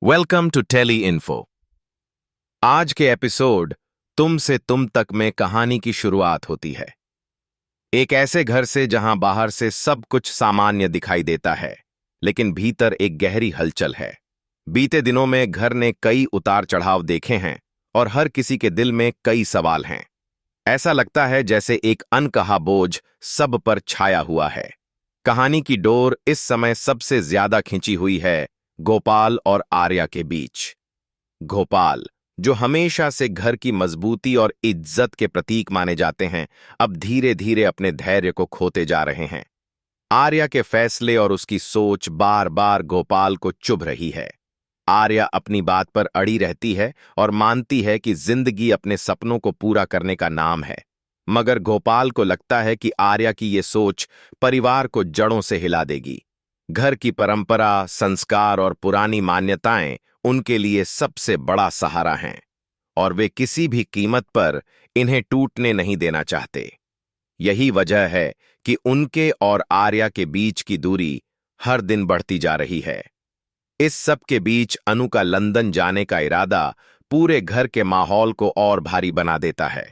Welcome to tele info. आज के episode तुम से तुम तक में कहानी की शुरुआत होती है। एक ऐसे घर से जहां बाहर से सब कुछ सामान्य दिखाई देता है, लेकिन भीतर एक गहरी हलचल है। बीते दिनों में घर ने कई उतार चढ़ाव देखे हैं और हर किसी के दिल में कई सवाल हैं। ऐसा लगता है जैसे एक अनकहा बोझ सब पर छाया हुआ है। कहानी की डोर इस समय सबसे ज्यादा खिंची हुई है गोपाल और आर्या के बीच। गोपाल, जो हमेशा से घर की मजबूती और इज्जत के प्रतीक माने जाते हैं, अब धीरे धीरे अपने धैर्य को खोते जा रहे हैं। आर्या के फैसले और उसकी सोच बार बार गोपाल को चुभ रही है। आर्या अपनी बात पर अड़ी रहती है और मानती है कि जिंदगी अपने सपनों को पूरा करने का नाम है, मगर गोपाल को लगता है कि आर्या की ये सोच परिवार को जड़ों से हिला देगी। घर की परंपरा, संस्कार और पुरानी मान्यताएं उनके लिए सबसे बड़ा सहारा हैं और वे किसी भी कीमत पर इन्हें टूटने नहीं देना चाहते। यही वजह है कि उनके और आर्या के बीच की दूरी हर दिन बढ़ती जा रही है। इस सब के बीच अनु का लंदन जाने का इरादा पूरे घर के माहौल को और भारी बना देता है।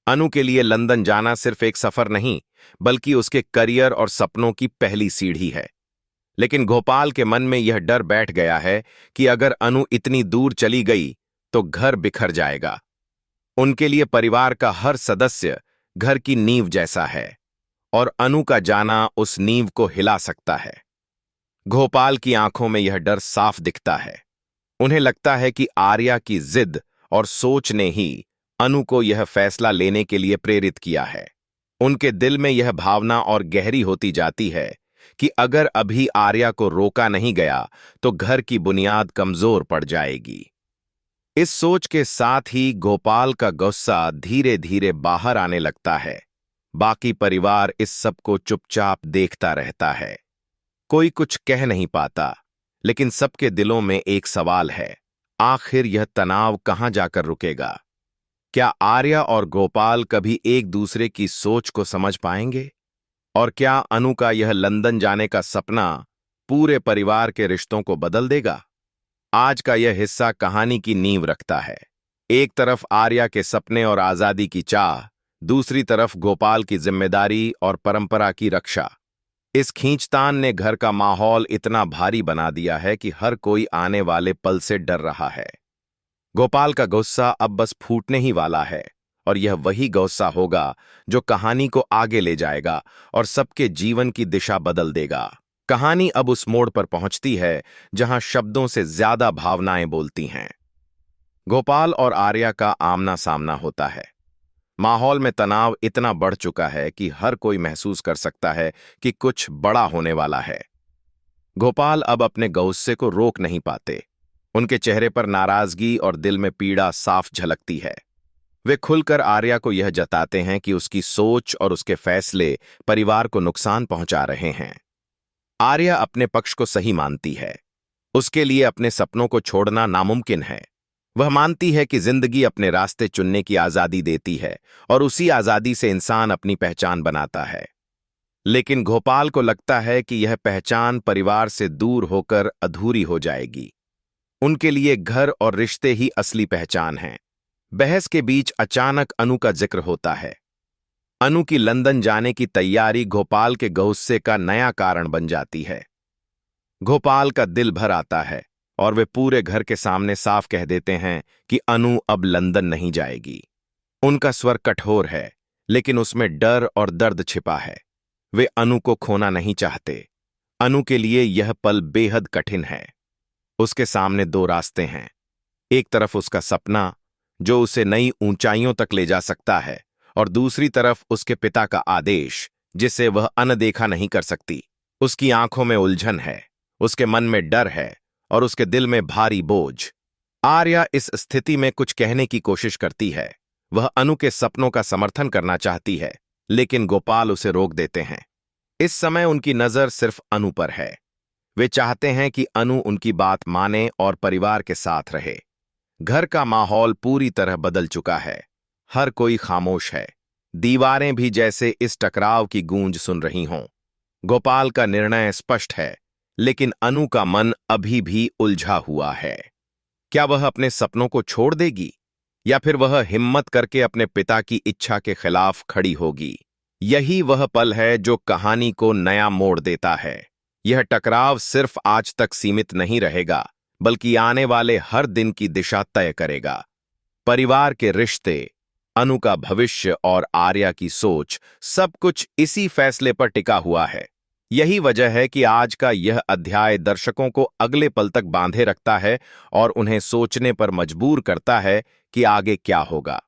अनु के लिए लंदन जाना सिर्फ एक सफर नहीं, बल्कि उसके करियर और सपनों की पहली सीढ़ी है। लेकिन गोपाल के मन में यह डर बैठ गया है कि अगर अनु इतनी दूर चली गई तो घर बिखर जाएगा। उनके लिए परिवार का हर सदस्य घर की नींव जैसा है और अनु का जाना उस नींव को हिला सकता है। गोपाल की आंखों में यह डर साफ दिखता है। उन्हें लगता है कि आर्या की जिद और सोच ने ही अनु को यह फैसला लेने के लिए प्रेरित किया है। उनके दिल में यह भावना और गहरी होती जाती है कि अगर अभी आर्या को रोका नहीं गया तो घर की बुनियाद कमजोर पड़ जाएगी। इस सोच के साथ ही गोपाल का गुस्सा धीरे धीरे बाहर आने लगता है। बाकी परिवार इस सब को चुपचाप देखता रहता है। कोई कुछ कह नहीं पाता, लेकिन सबके दिलों में एक सवाल है, आखिर यह तनाव कहां जाकर रुकेगा? क्या आर्या और गोपाल कभी एक दूसरे की सोच को समझ पाएंगे? और क्या अनु का यह लंदन जाने का सपना पूरे परिवार के रिश्तों को बदल देगा? आज का यह हिस्सा कहानी की नींव रखता है। एक तरफ आर्या के सपने और आजादी की चाह, दूसरी तरफ गोपाल की जिम्मेदारी और परंपरा की रक्षा। इस खींचतान ने घर का माहौल इतना भारी बना दिया है कि हर कोई आने वाले पल से डर रहा है। गोपाल का गुस्सा अब बस फूटने ही वाला है, और यह वही गुस्सा होगा जो कहानी को आगे ले जाएगा और सबके जीवन की दिशा बदल देगा। कहानी अब उस मोड़ पर पहुंचती है जहां शब्दों से ज्यादा भावनाएं बोलती हैं। गोपाल और आर्या का आमना सामना होता है। माहौल में तनाव इतना बढ़ चुका है कि हर कोई महसूस कर सकता है कि कुछ बड़ा होने वाला है। गोपाल अब अपने गुस्से को रोक नहीं पाते। उनके चेहरे पर नाराजगी और दिल में पीड़ा साफ झलकती है। वे खुलकर आर्या को यह जताते हैं कि उसकी सोच और उसके फैसले परिवार को नुकसान पहुंचा रहे हैं। आर्या अपने पक्ष को सही मानती है। उसके लिए अपने सपनों को छोड़ना नामुमकिन है। वह मानती है कि जिंदगी अपने रास्ते चुनने की आजादी देती है और उसी आजादी से इंसान अपनी पहचान बनाता है। लेकिन गोपाल को लगता है कि यह पहचान परिवार से दूर होकर अधूरी हो जाएगी। उनके लिए घर और रिश्ते ही असली पहचान हैं। बहस के बीच अचानक अनु का जिक्र होता है। अनु की लंदन जाने की तैयारी गोपाल के गुस्से का नया कारण बन जाती है। गोपाल का दिल भर आता है और वे पूरे घर के सामने साफ कह देते हैं कि अनु अब लंदन नहीं जाएगी। उनका स्वर कठोर है, लेकिन उसमें डर और दर्द छिपा है। वे अनु को खोना नहीं चाहते। अनु के लिए यह पल बेहद कठिन है। उसके सामने दो रास्ते हैं। एक तरफ उसका सपना, जो उसे नई ऊंचाइयों तक ले जा सकता है, और दूसरी तरफ उसके पिता का आदेश, जिसे वह अनदेखा नहीं कर सकती। उसकी आंखों में उलझन है, उसके मन में डर है और उसके दिल में भारी बोझ। आर्या इस स्थिति में कुछ कहने की कोशिश करती है। वह अनु के सपनों का समर्थन करना चाहती है, लेकिन गोपाल उसे रोक देते हैं। इस समय उनकी नजर सिर्फ अनु पर है। वे चाहते हैं कि अनु उनकी बात माने और परिवार के साथ रहे। घर का माहौल पूरी तरह बदल चुका है। हर कोई खामोश है। दीवारें भी जैसे इस टकराव की गूंज सुन रही हों। गोपाल का निर्णय स्पष्ट है लेकिन अनु का मन अभी भी उलझा हुआ है। क्या वह अपने सपनों को छोड़ देगी या फिर वह हिम्मत करके अपने पिता की इच्छा के खिलाफ खड़ी होगी? यही वह पल है जो कहानी को नया मोड़ देता है। यह टकराव सिर्फ आज तक सीमित नहीं रहेगा, बल्कि आने वाले हर दिन की दिशा तय करेगा। परिवार के रिश्ते, अनु का भविष्य और आर्या की सोच, सब कुछ इसी फैसले पर टिका हुआ है। यही वजह है कि आज का यह अध्याय दर्शकों को अगले पल तक बांधे रखता है और उन्हें सोचने पर मजबूर करता है कि आगे क्या होगा।